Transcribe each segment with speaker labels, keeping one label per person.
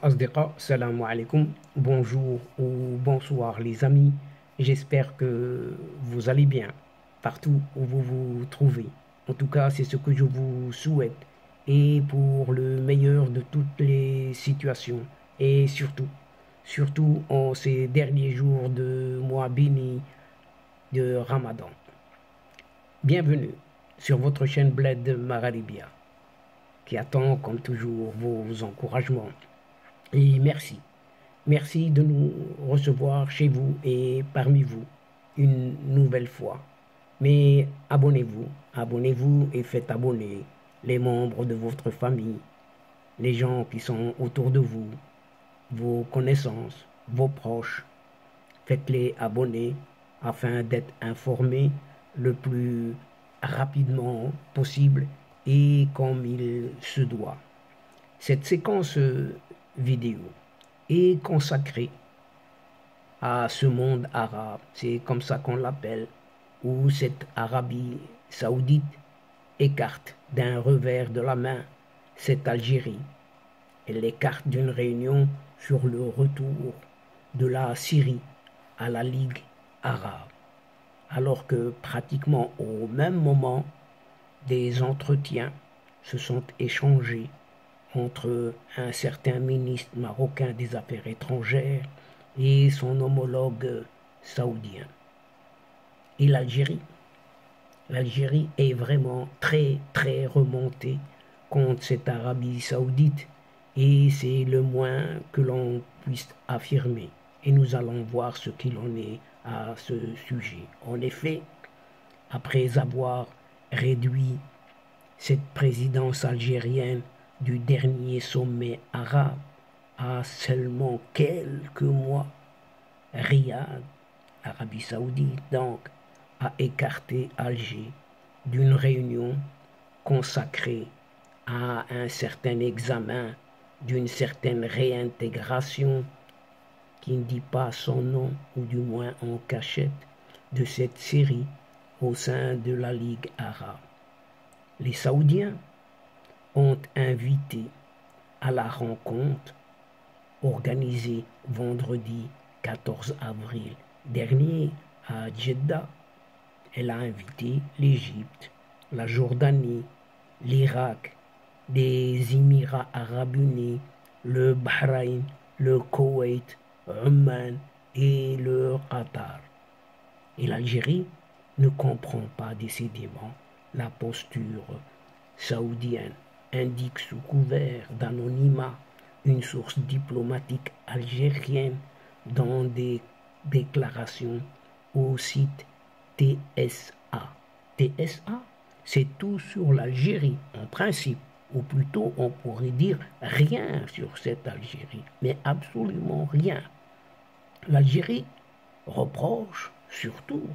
Speaker 1: Asdiqa, salam alaikum, bonjour ou bonsoir les amis. J'espère que vous allez bien partout où vous vous trouvez. En tout cas, c'est ce que je vous souhaite et pour le meilleur de toutes les situations et surtout en ces derniers jours de mois béni de Ramadan. Bienvenue sur votre chaîne Bled Maralibia qui attend comme toujours vos encouragements. Et merci. Merci de nous recevoir chez vous et parmi vous une nouvelle fois. Mais abonnez-vous et faites abonner les membres de votre famille, les gens qui sont autour de vous, vos connaissances, vos proches. Faites-les abonner afin d'être informés le plus rapidement possible et comme il se doit. Cette séquence vidéo est consacrée à ce monde arabe, c'est comme ça qu'on l'appelle, où cette Arabie saoudite écarte d'un revers de la main cette Algérie. Elle écarte d'une réunion sur le retour de la Syrie à la Ligue arabe, alors que pratiquement au même moment, des entretiens se sont échangés entre un certain ministre marocain des Affaires étrangères et son homologue saoudien. Et l'Algérie est vraiment très remontée contre cette Arabie saoudite et c'est le moins que l'on puisse affirmer. Et nous allons voir ce qu'il en est à ce sujet. En effet, après avoir réduit cette présidence algérienne du dernier sommet arabe à seulement quelques mois, Riyad, Arabie Saoudite donc, a écarté Alger d'une réunion consacrée à un certain examen d'une certaine réintégration qui ne dit pas son nom, ou du moins en cachette, de cette Syrie au sein de la Ligue arabe. Les Saoudiens ont invité à la rencontre organisée vendredi 14 avril dernier à Jeddah. Elle a invité l'Égypte, la Jordanie, l'Irak, les Émirats arabes unis, le Bahreïn, le Koweït, Oman et le Qatar. Et l'Algérie ne comprend pas décidément la posture saoudienne, indique sous couvert d'anonymat une source diplomatique algérienne dans des déclarations au site TSA. TSA, c'est tout sur l'Algérie en principe, ou plutôt on pourrait dire rien sur cette Algérie, mais absolument rien. L'Algérie reproche surtout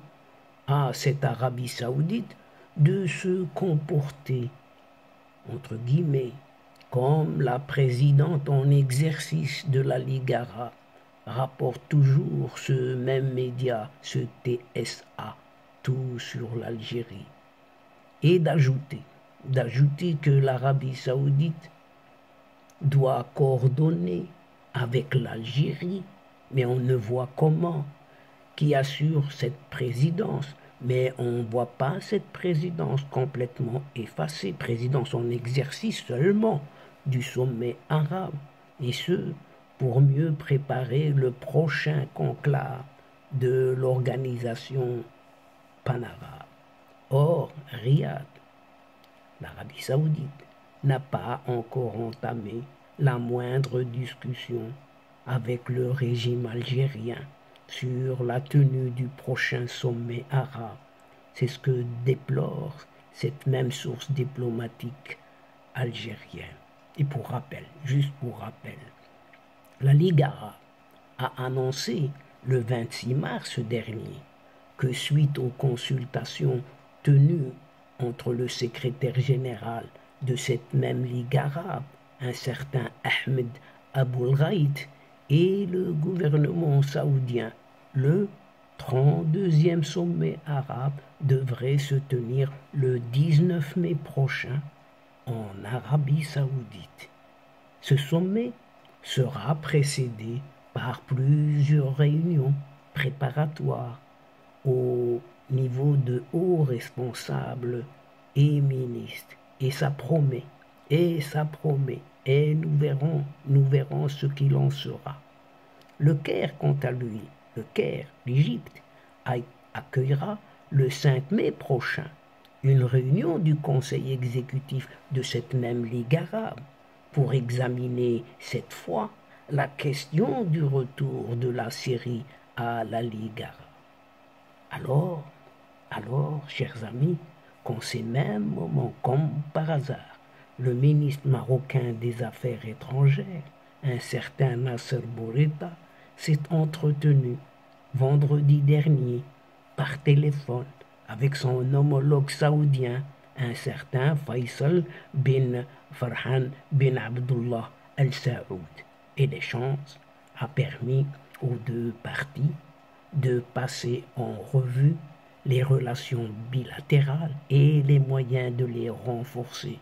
Speaker 1: à cette Arabie saoudite de se comporter, entre guillemets, comme la présidente en exercice de la Ligue arabe, rapporte toujours ce même média, ce TSA, tout sur l'Algérie, et d'ajouter que l'Arabie saoudite doit coordonner avec l'Algérie, mais on ne voit comment, qui assure cette présidence, mais on ne voit pas cette présidence complètement effacée, présidence en exercice seulement du sommet arabe, et ce, pour mieux préparer le prochain conclave de l'organisation panarabe. Or, Riyad, l'Arabie saoudite, n'a pas encore entamé la moindre discussion avec le régime algérien sur la tenue du prochain sommet arabe. C'est ce que déplore cette même source diplomatique algérienne. Et pour rappel, juste pour rappel, la Ligue arabe a annoncé le 26 mars dernier que suite aux consultations tenues entre le secrétaire général de cette même Ligue arabe, un certain Ahmed Aboulghaïd, et le gouvernement saoudien, le 32e sommet arabe devrait se tenir le 19 mai prochain en Arabie saoudite. Ce sommet sera précédé par plusieurs réunions préparatoires au niveau de hauts responsables et ministres. Et ça promet, et nous verrons ce qu'il en sera. Le Caire, quant à lui, le Caire, l'Égypte, accueillera le 5 mai prochain une réunion du conseil exécutif de cette même Ligue arabe pour examiner cette fois la question du retour de la Syrie à la Ligue arabe. Alors, chers amis, qu'en ces mêmes moments, comme par hasard, le ministre marocain des Affaires étrangères, un certain Nasser Bourita, s'est entretenu vendredi dernier par téléphone avec son homologue saoudien, un certain Faisal bin Farhan bin Abdullah Al Saoud. Et l'échange a permis aux deux parties de passer en revue les relations bilatérales et les moyens de les renforcer.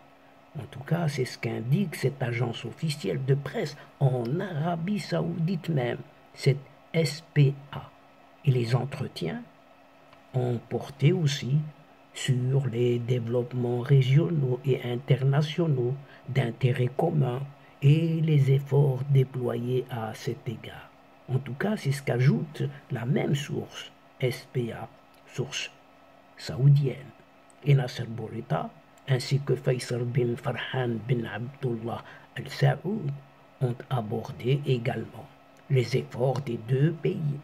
Speaker 1: En tout cas, c'est ce qu'indique cette agence officielle de presse en Arabie Saoudite même, cette SPA. Et les entretiens ont porté aussi sur les développements régionaux et internationaux d'intérêt commun et les efforts déployés à cet égard. En tout cas, c'est ce qu'ajoute la même source, SPA, source saoudienne. Et Nasser Bourita, ainsi que Faisal bin Farhan bin Abdullah Al Saoud, ont abordé également les efforts des deux pays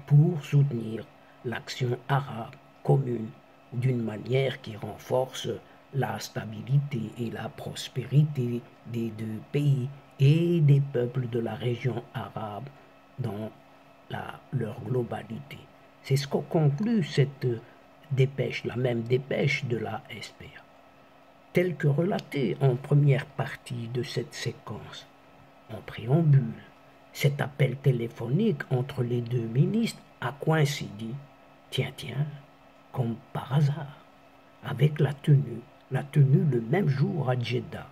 Speaker 1: pour soutenir l'action arabe commune d'une manière qui renforce la stabilité et la prospérité des deux pays et des peuples de la région arabe dans leur globalité. C'est ce que conclut cette dépêche, la même dépêche de la SPA. Tel que relaté en première partie de cette séquence, en préambule, cet appel téléphonique entre les deux ministres a coïncidé, tiens, comme par hasard, avec la tenue le même jour à Jeddah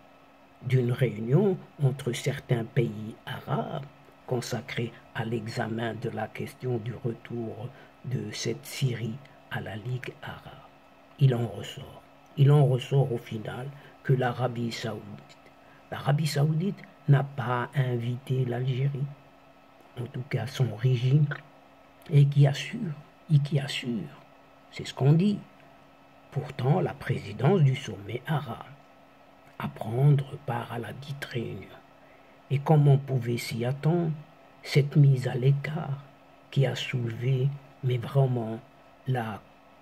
Speaker 1: d'une réunion entre certains pays arabes consacrée à l'examen de la question du retour de cette Syrie à la Ligue arabe. Il en ressort au final que l'Arabie saoudite n'a pas invité l'Algérie, en tout cas son régime, et qui assure, c'est ce qu'on dit, pourtant la présidence du sommet arabe, à prendre part à la dite réunion. Et comme on pouvait s'y attendre, cette mise à l'écart qui a soulevé, mais vraiment, la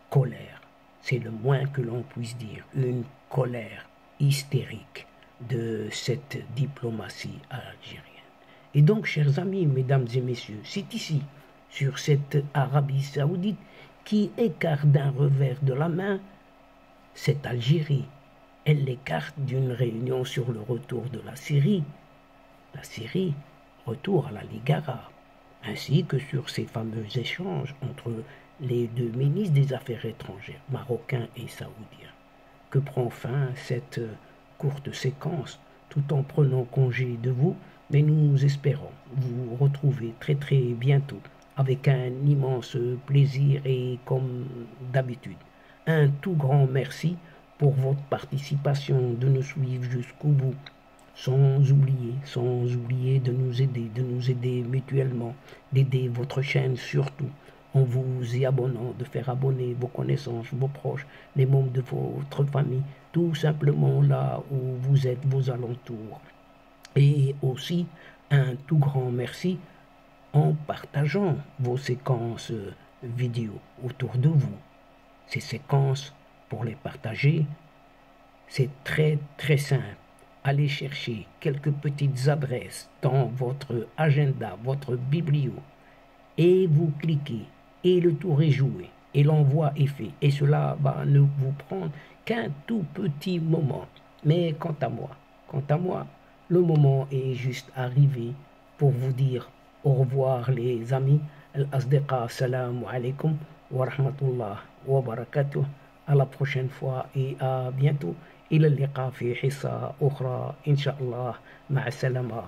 Speaker 1: colère, c'est le moins que l'on puisse dire, une colère hystérique de cette diplomatie algérienne. Et donc, chers amis, mesdames et messieurs, c'est ici, sur cette Arabie saoudite, qui écarte d'un revers de la main cette Algérie. Elle l'écarte d'une réunion sur le retour de la Syrie. La Syrie, retour à la Ligue arabe, ainsi que sur ces fameux échanges entre les deux ministres des Affaires étrangères, marocains et saoudiens. Que prend fin cette courte séquence, tout en prenant congé de vous, mais nous espérons vous retrouver très très bientôt avec un immense plaisir et comme d'habitude, un tout grand merci pour votre participation, de nous suivre jusqu'au bout, sans oublier de nous aider mutuellement, d'aider votre chaîne surtout, en vous y abonnant, de faire abonner vos connaissances, vos proches, les membres de votre famille, tout simplement là où vous êtes, vos alentours. Et aussi, un tout grand merci en partageant vos séquences vidéo autour de vous. Ces séquences, pour les partager, c'est très très simple. Allez chercher quelques petites adresses dans votre agenda, votre biblio, et vous cliquez, et le tour est joué, et l'envoi est fait. Et cela va ne vous prendre qu'un tout petit moment. Mais quant à moi, le moment est juste arrivé pour vous dire au revoir les amis. Al-Asdiqa, salam alaikum wa rahmatullah wa barakatuh. À la prochaine fois et à bientôt. إلى اللقاء في حصة أخرى إن شاء الله. مع السلامة.